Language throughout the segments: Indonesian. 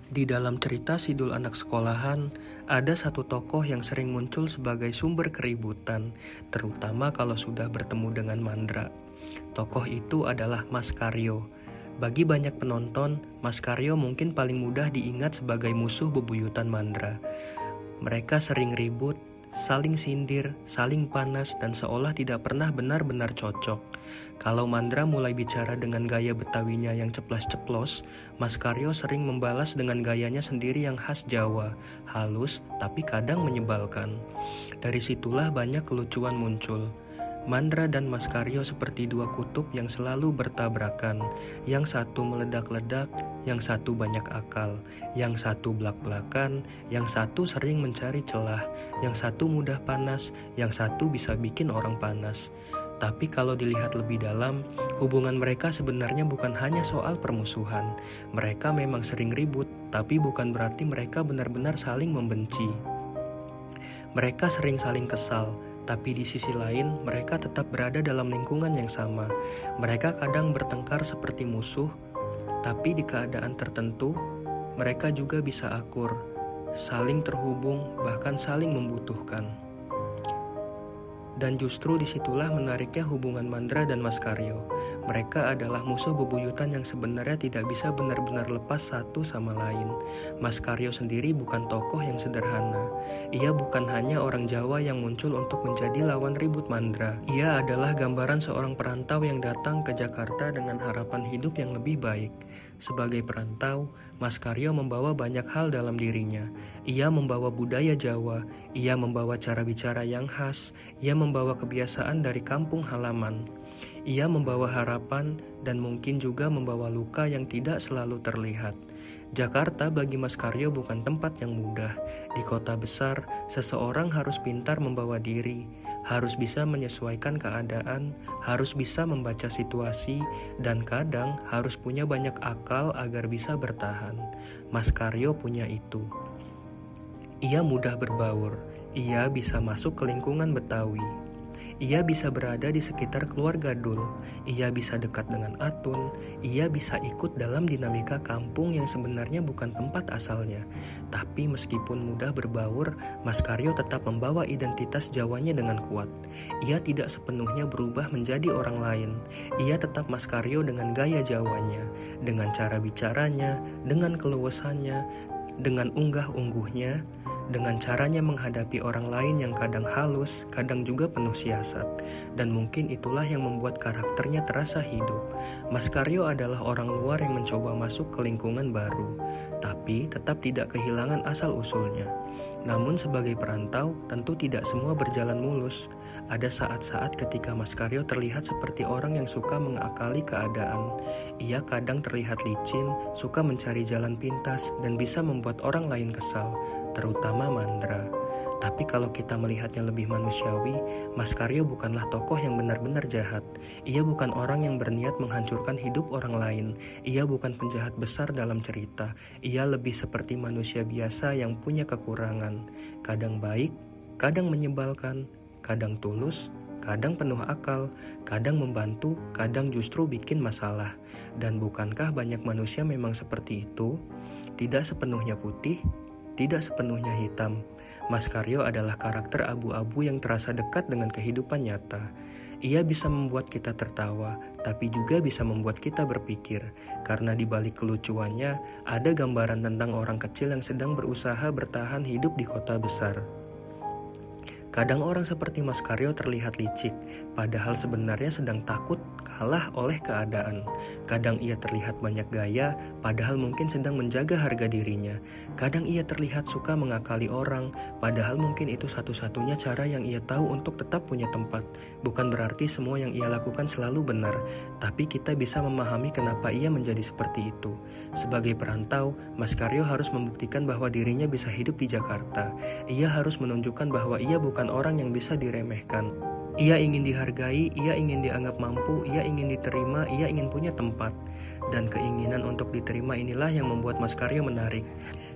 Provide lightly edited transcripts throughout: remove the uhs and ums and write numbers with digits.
Di dalam cerita Sidul Anak Sekolahan, ada satu tokoh yang sering muncul sebagai sumber keributan, terutama kalau sudah bertemu dengan Mandra. Tokoh itu adalah Mas Karyo. Bagi banyak penonton, Mas Karyo mungkin paling mudah diingat sebagai musuh bebuyutan Mandra. Mereka sering ribut, saling sindir, saling panas, dan seolah tidak pernah benar-benar cocok. Kalau Mandra mulai bicara dengan gaya Betawinya yang ceplas-ceplos, Mas Karyo sering membalas dengan gayanya sendiri yang khas Jawa, halus tapi kadang menyebalkan. Dari situlah banyak kelucuan muncul. Mandra dan Mas Karyo seperti dua kutub yang selalu bertabrakan. Yang satu meledak-ledak, yang satu banyak akal, yang satu blak-blakan, yang satu sering mencari celah, yang satu mudah panas, yang satu bisa bikin orang panas. Tapi kalau dilihat lebih dalam, hubungan mereka sebenarnya bukan hanya soal permusuhan. Mereka memang sering ribut, tapi bukan berarti mereka benar-benar saling membenci. Mereka sering saling kesal, tapi di sisi lain mereka tetap berada dalam lingkungan yang sama. Mereka kadang bertengkar seperti musuh, tapi di keadaan tertentu mereka juga bisa akur, saling terhubung, bahkan saling membutuhkan. Dan justru disitulah menariknya hubungan Mandra dan Mas Karyo. Mereka adalah musuh bebuyutan yang sebenarnya tidak bisa benar-benar lepas satu sama lain. Mas Karyo sendiri bukan tokoh yang sederhana. Ia bukan hanya orang Jawa yang muncul untuk menjadi lawan ribut Mandra. Ia adalah gambaran seorang perantau yang datang ke Jakarta dengan harapan hidup yang lebih baik. Sebagai perantau, Mas Karyo membawa banyak hal dalam dirinya. Ia membawa budaya Jawa, ia membawa cara bicara yang khas, ia membawa kebiasaan dari kampung halaman. Ia membawa harapan dan mungkin juga membawa luka yang tidak selalu terlihat. Jakarta bagi Mas Karyo bukan tempat yang mudah. Di kota besar, seseorang harus pintar membawa diri, harus bisa menyesuaikan keadaan, harus bisa membaca situasi, dan kadang harus punya banyak akal agar bisa bertahan. Mas Karyo punya itu. Ia mudah berbaur, ia bisa masuk ke lingkungan Betawi. Ia bisa berada di sekitar keluarga Dul, ia bisa dekat dengan Atun, ia bisa ikut dalam dinamika kampung yang sebenarnya bukan tempat asalnya. Tapi meskipun mudah berbaur, Mas Karyo tetap membawa identitas Jawanya dengan kuat. Ia tidak sepenuhnya berubah menjadi orang lain. Ia tetap Mas Karyo dengan gaya Jawanya, dengan cara bicaranya, dengan keluasannya, dengan unggah-ungguhnya, dengan caranya menghadapi orang lain yang kadang halus, kadang juga penuh siasat. Dan mungkin itulah yang membuat karakternya terasa hidup. Mas Karyo adalah orang luar yang mencoba masuk ke lingkungan baru, tapi tetap tidak kehilangan asal-usulnya. Namun sebagai perantau, tentu tidak semua berjalan mulus. Ada saat-saat ketika Mas Karyo terlihat seperti orang yang suka mengakali keadaan. Ia kadang terlihat licin, suka mencari jalan pintas, dan bisa membuat orang lain kesal, terutama Mandra. Tapi kalau kita melihatnya lebih manusiawi, Mas Karyo bukanlah tokoh yang benar-benar jahat. Ia bukan orang yang berniat menghancurkan hidup orang lain. Ia bukan penjahat besar dalam cerita. Ia lebih seperti manusia biasa yang punya kekurangan. Kadang baik, kadang menyebalkan, kadang tulus, kadang penuh akal, kadang membantu, kadang justru bikin masalah. Dan bukankah banyak manusia memang seperti itu? Tidak sepenuhnya putih, tidak sepenuhnya hitam. Mas Karyo adalah karakter abu-abu yang terasa dekat dengan kehidupan nyata. Ia bisa membuat kita tertawa, tapi juga bisa membuat kita berpikir. Karena di balik kelucuannya, ada gambaran tentang orang kecil yang sedang berusaha bertahan hidup di kota besar. Kadang orang seperti Mas Karyo terlihat licik, padahal sebenarnya sedang takut kalah oleh keadaan. Kadang ia terlihat banyak gaya, padahal mungkin sedang menjaga harga dirinya. Kadang ia terlihat suka mengakali orang, padahal mungkin itu satu-satunya cara yang ia tahu untuk tetap punya tempat. Bukan berarti semua yang ia lakukan selalu benar, tapi kita bisa memahami kenapa ia menjadi seperti itu. Sebagai perantau, Mas Karyo harus membuktikan bahwa dirinya bisa hidup di Jakarta. Ia harus menunjukkan bahwa ia bukan orang yang bisa diremehkan. Ia ingin dihargai, ia ingin dianggap mampu, ia ingin diterima, ia ingin punya tempat. Dan keinginan untuk diterima inilah yang membuat Mas Karyo menarik.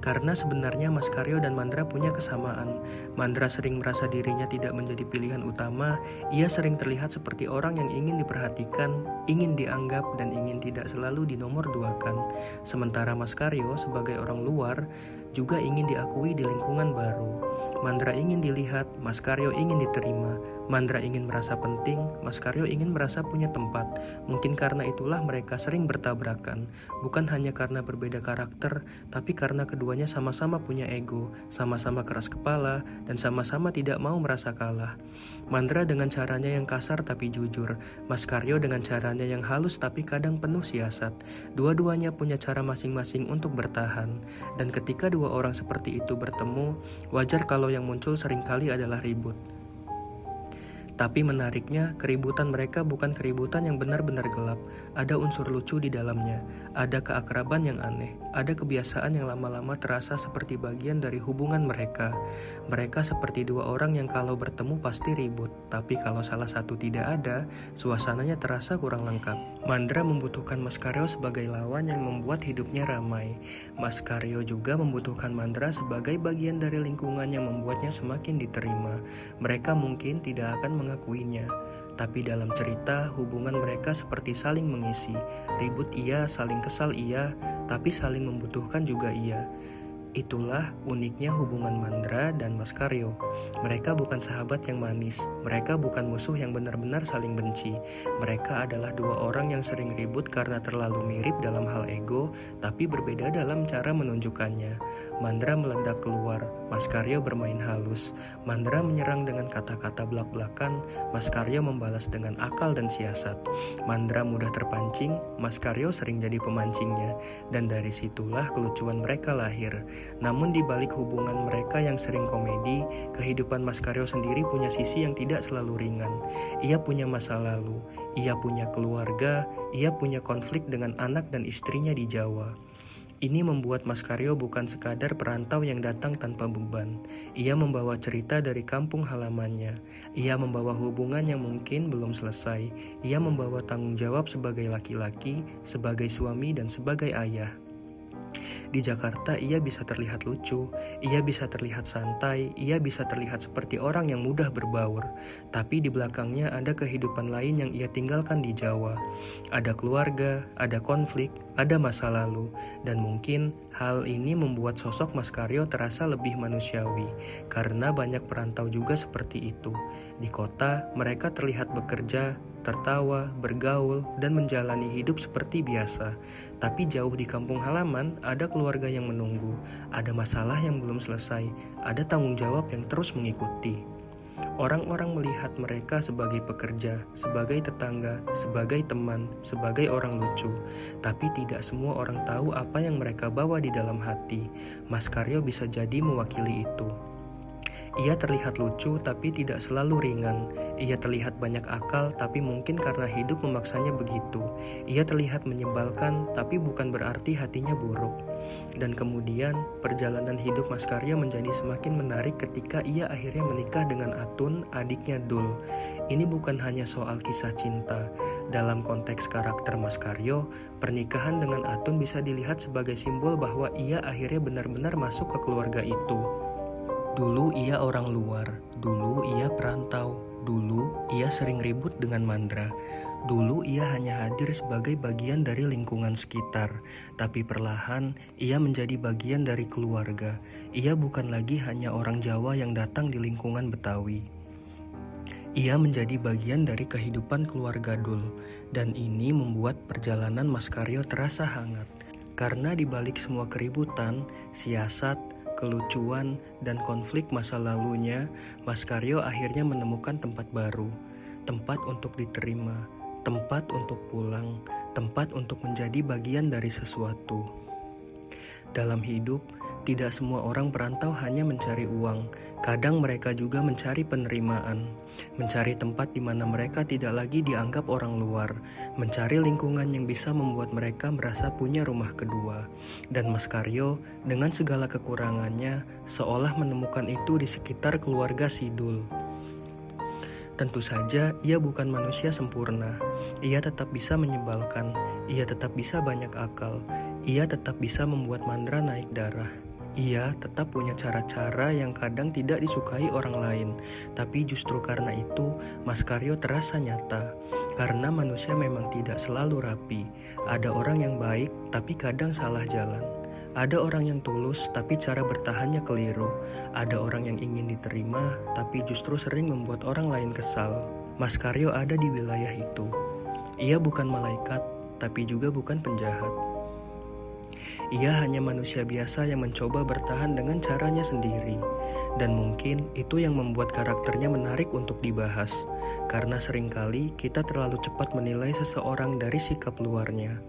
Karena sebenarnya Mas Karyo dan Mandra punya kesamaan. Mandra sering merasa dirinya tidak menjadi pilihan utama. Ia sering terlihat seperti orang yang ingin diperhatikan, ingin dianggap, dan ingin tidak selalu dinomorduakan. Sementara Mas Karyo sebagai orang luar juga ingin diakui di lingkungan baru. Mandra ingin dilihat, Mas Karyo ingin diterima. Mandra ingin merasa penting, Mas Karyo ingin merasa punya tempat. Mungkin karena itulah mereka sering bertabrakan. Bukan hanya karena berbeda karakter, tapi karena keduanya sama-sama punya ego, sama-sama keras kepala, dan sama-sama tidak mau merasa kalah. Mandra dengan caranya yang kasar tapi jujur, Mas Karyo dengan caranya yang halus tapi kadang penuh siasat. Dua-duanya punya cara masing-masing untuk bertahan. Dan ketika dua orang seperti itu bertemu, wajar kalau yang muncul seringkali adalah ribut. Tapi menariknya, keributan mereka bukan keributan yang benar-benar gelap. Ada unsur lucu di dalamnya, ada keakraban yang aneh, ada kebiasaan yang lama-lama terasa seperti bagian dari hubungan mereka. Mereka seperti dua orang yang kalau bertemu pasti ribut, tapi kalau salah satu tidak ada, suasananya terasa kurang lengkap. Mandra membutuhkan Mas Karyo sebagai lawan yang membuat hidupnya ramai. Mas Karyo juga membutuhkan Mandra sebagai bagian dari lingkungan yang membuatnya semakin diterima. Mereka mungkin tidak akan mengakuinya, tapi dalam cerita hubungan mereka seperti saling mengisi. Ribut iya, saling kesal iya, tapi saling membutuhkan juga iya. Itulah uniknya hubungan Mandra dan Mas Karyo. Mereka bukan sahabat yang manis, mereka bukan musuh yang benar-benar saling benci. Mereka adalah dua orang yang sering ribut karena terlalu mirip dalam hal ego, tapi berbeda dalam cara menunjukkannya. Mandra meledak keluar, Mas Karyo bermain halus. Mandra menyerang dengan kata-kata belak-belakan, Mas Karyo membalas dengan akal dan siasat. Mandra mudah terpancing, Mas Karyo sering jadi pemancingnya, dan dari situlah kelucuan mereka lahir. Namun di balik hubungan mereka yang sering komedi, kehidupan Mas Karyo sendiri punya sisi yang tidak selalu ringan. Ia punya masa lalu, ia punya keluarga, ia punya konflik dengan anak dan istrinya di Jawa. Ini membuat Mas Karyo bukan sekadar perantau yang datang tanpa beban. Ia membawa cerita dari kampung halamannya. Ia membawa hubungan yang mungkin belum selesai. Ia membawa tanggung jawab sebagai laki-laki, sebagai suami, dan sebagai ayah. Di Jakarta ia bisa terlihat lucu, ia bisa terlihat santai, ia bisa terlihat seperti orang yang mudah berbaur. Tapi di belakangnya ada kehidupan lain yang ia tinggalkan di Jawa. Ada keluarga, ada konflik, ada masa lalu. Dan mungkin hal ini membuat sosok Mas Karyo terasa lebih manusiawi. Karena banyak perantau juga seperti itu. Di kota mereka terlihat bekerja, tertawa, bergaul, dan menjalani hidup seperti biasa. Tapi jauh di kampung halaman, ada keluarga yang menunggu, ada masalah yang belum selesai, ada tanggung jawab yang terus mengikuti. Orang-orang melihat mereka sebagai pekerja, sebagai tetangga, sebagai teman, sebagai orang lucu. Tapi tidak semua orang tahu apa yang mereka bawa di dalam hati. Mas Karyo bisa jadi mewakili itu. Ia terlihat lucu tapi tidak selalu ringan. Ia terlihat banyak akal tapi mungkin karena hidup memaksanya begitu. Ia terlihat menyebalkan tapi bukan berarti hatinya buruk. Dan kemudian perjalanan hidup Mas Karyo menjadi semakin menarik ketika ia akhirnya menikah dengan Atun, adiknya Dul. Ini bukan hanya soal kisah cinta. Dalam konteks karakter Mas Karyo, pernikahan dengan Atun bisa dilihat sebagai simbol bahwa ia akhirnya benar-benar masuk ke keluarga itu. Dulu ia orang luar, dulu ia perantau, dulu ia sering ribut dengan Mandra. Dulu ia hanya hadir sebagai bagian dari lingkungan sekitar, tapi perlahan ia menjadi bagian dari keluarga. Ia bukan lagi hanya orang Jawa yang datang di lingkungan Betawi. Ia menjadi bagian dari kehidupan keluarga Dul, dan ini membuat perjalanan Mas Karyo terasa hangat. Karena di balik semua keributan, siasat, kelucuan, dan konflik masa lalunya, Mas Karyo akhirnya menemukan tempat baru, tempat untuk diterima, tempat untuk pulang, tempat untuk menjadi bagian dari sesuatu. Dalam hidup, tidak semua orang perantau hanya mencari uang. Kadang mereka juga mencari penerimaan, mencari tempat di mana mereka tidak lagi dianggap orang luar, mencari lingkungan yang bisa membuat mereka merasa punya rumah kedua. Dan Mas Karyo dengan segala kekurangannya seolah menemukan itu di sekitar keluarga Sidul. Tentu saja ia bukan manusia sempurna. Ia tetap bisa menyebalkan, ia tetap bisa banyak akal, ia tetap bisa membuat Mandra naik darah. Ia tetap punya cara-cara yang kadang tidak disukai orang lain, tapi justru karena itu Maskaryo terasa nyata. Karena manusia memang tidak selalu rapi. Ada orang yang baik, tapi kadang salah jalan. Ada orang yang tulus, tapi cara bertahannya keliru. Ada orang yang ingin diterima, tapi justru sering membuat orang lain kesal. Maskaryo ada di wilayah itu. Ia bukan malaikat, tapi juga bukan penjahat. Ia hanya manusia biasa yang mencoba bertahan dengan caranya sendiri. Dan mungkin itu yang membuat karakternya menarik untuk dibahas. Karena seringkali kita terlalu cepat menilai seseorang dari sikap luarnya.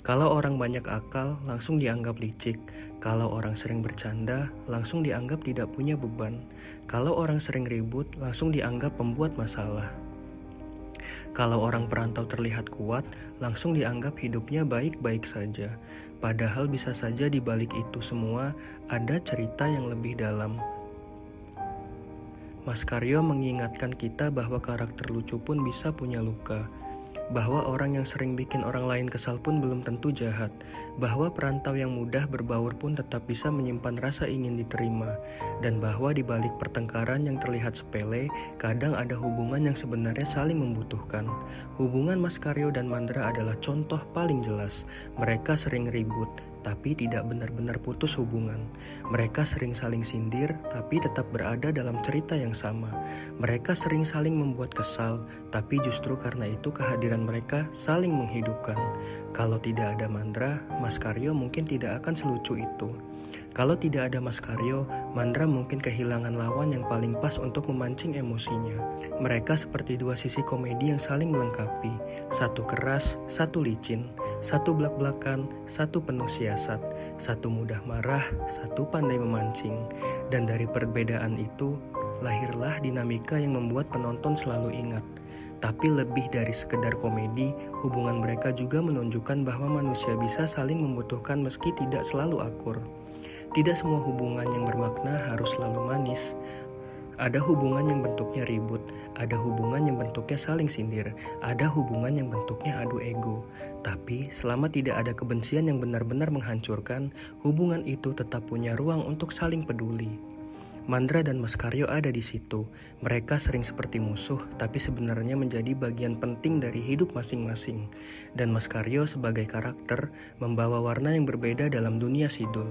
Kalau orang banyak akal, langsung dianggap licik. Kalau orang sering bercanda, langsung dianggap tidak punya beban. Kalau orang sering ribut, langsung dianggap pembuat masalah. Kalau orang perantau terlihat kuat, langsung dianggap hidupnya baik-baik saja. Padahal bisa saja di balik itu semua ada cerita yang lebih dalam. Maskaryo mengingatkan kita bahwa karakter lucu pun bisa punya luka. Bahwa orang yang sering bikin orang lain kesal pun belum tentu jahat. Bahwa perantau yang mudah berbaur pun tetap bisa menyimpan rasa ingin diterima. Dan bahwa di balik pertengkaran yang terlihat sepele, kadang ada hubungan yang sebenarnya saling membutuhkan. Hubungan Maskaryo dan Mandra adalah contoh paling jelas. Mereka sering ribut, tapi tidak benar-benar putus hubungan. Mereka sering saling sindir, tapi tetap berada dalam cerita yang sama. Mereka sering saling membuat kesal, tapi justru karena itu kehadiran mereka saling menghidupkan. Kalau tidak ada Mandra, Maskaryo mungkin tidak akan selucu itu. Kalau tidak ada Maskaryo, Mandra mungkin kehilangan lawan yang paling pas untuk memancing emosinya. Mereka seperti dua sisi komedi yang saling melengkapi. Satu keras, satu licin. Satu belak-belakan, satu penuh siasat. Satu mudah marah, satu pandai memancing. Dan dari perbedaan itu, lahirlah dinamika yang membuat penonton selalu ingat. Tapi lebih dari sekedar komedi, hubungan mereka juga menunjukkan bahwa manusia bisa saling membutuhkan meski tidak selalu akur. Tidak semua hubungan yang bermakna harus selalu manis. Ada hubungan yang bentuknya ribut, ada hubungan yang bentuknya saling sindir, ada hubungan yang bentuknya adu ego. Tapi selama tidak ada kebencian yang benar-benar menghancurkan, hubungan itu tetap punya ruang untuk saling peduli. Mandra dan Maskaryo ada di situ. Mereka sering seperti musuh, tapi sebenarnya menjadi bagian penting dari hidup masing-masing. Dan Maskaryo sebagai karakter membawa warna yang berbeda dalam dunia Sidul.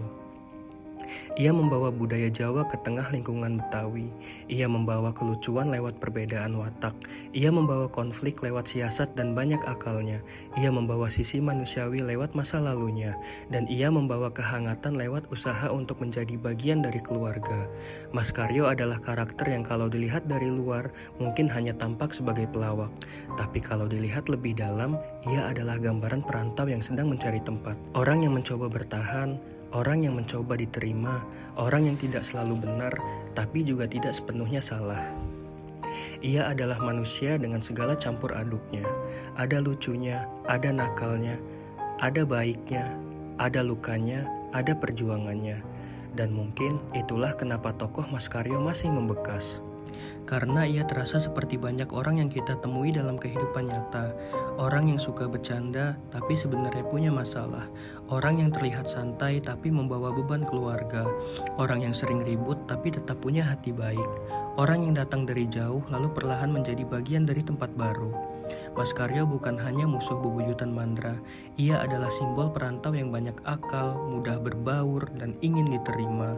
Ia membawa budaya Jawa ke tengah lingkungan Betawi. Ia membawa kelucuan lewat perbedaan watak. Ia membawa konflik lewat siasat dan banyak akalnya. Ia membawa sisi manusiawi lewat masa lalunya. Dan ia membawa kehangatan lewat usaha untuk menjadi bagian dari keluarga. Maskaryo adalah karakter yang kalau dilihat dari luar mungkin hanya tampak sebagai pelawak. Tapi kalau dilihat lebih dalam, ia adalah gambaran perantau yang sedang mencari tempat. Orang yang mencoba bertahan, orang yang mencoba diterima, orang yang tidak selalu benar, tapi juga tidak sepenuhnya salah. Ia adalah manusia dengan segala campur aduknya. Ada lucunya, ada nakalnya, ada baiknya, ada lukanya, ada perjuangannya. Dan mungkin itulah kenapa tokoh Maskaryo masih membekas. Karena ia terasa seperti banyak orang yang kita temui dalam kehidupan nyata. Orang yang suka bercanda tapi sebenarnya punya masalah. Orang yang terlihat santai tapi membawa beban keluarga. Orang yang sering ribut tapi tetap punya hati baik. Orang yang datang dari jauh lalu perlahan menjadi bagian dari tempat baru. Maskaryo bukan hanya musuh bebuyutan Mandra. Ia adalah simbol perantau yang banyak akal, mudah berbaur, dan ingin diterima.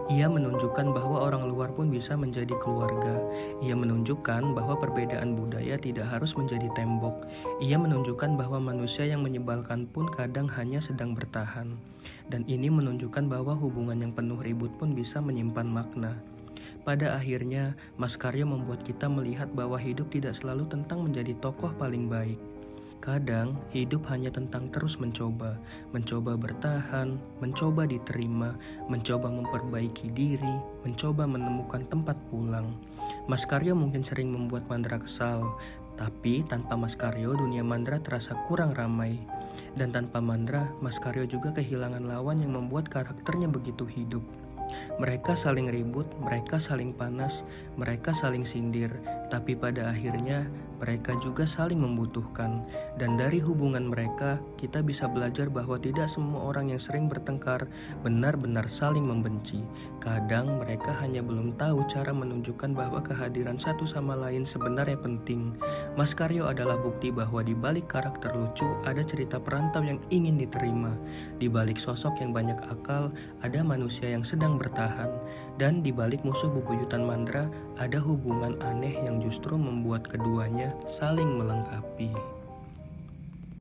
Ia menunjukkan bahwa orang luar pun bisa menjadi keluarga. Ia menunjukkan bahwa perbedaan budaya tidak harus menjadi tembok. Ia menunjukkan bahwa manusia yang menyebalkan pun kadang hanya sedang bertahan. Dan ini menunjukkan bahwa hubungan yang penuh ribut pun bisa menyimpan makna. Pada akhirnya, Maskaryo membuat kita melihat bahwa hidup tidak selalu tentang menjadi tokoh paling baik. Kadang, hidup hanya tentang terus mencoba bertahan, mencoba diterima, mencoba memperbaiki diri, mencoba menemukan tempat pulang. Maskaryo mungkin sering membuat Mandra kesal, tapi tanpa Maskaryo dunia Mandra terasa kurang ramai. Dan tanpa Mandra, Maskaryo juga kehilangan lawan yang membuat karakternya begitu hidup. Mereka saling ribut, mereka saling panas, mereka saling sindir, tapi pada akhirnya mereka juga saling membutuhkan. Dan dari hubungan mereka, kita bisa belajar bahwa tidak semua orang yang sering bertengkar benar-benar saling membenci. Kadang mereka hanya belum tahu cara menunjukkan bahwa kehadiran satu sama lain sebenarnya penting. Mas Karyo adalah bukti bahwa di balik karakter lucu ada cerita perantau yang ingin diterima. Di balik sosok yang banyak akal, ada manusia yang sedang bertahan. Dan di balik musuh bebuyutan Mandra, ada hubungan aneh yang justru membuat keduanya saling melengkapi.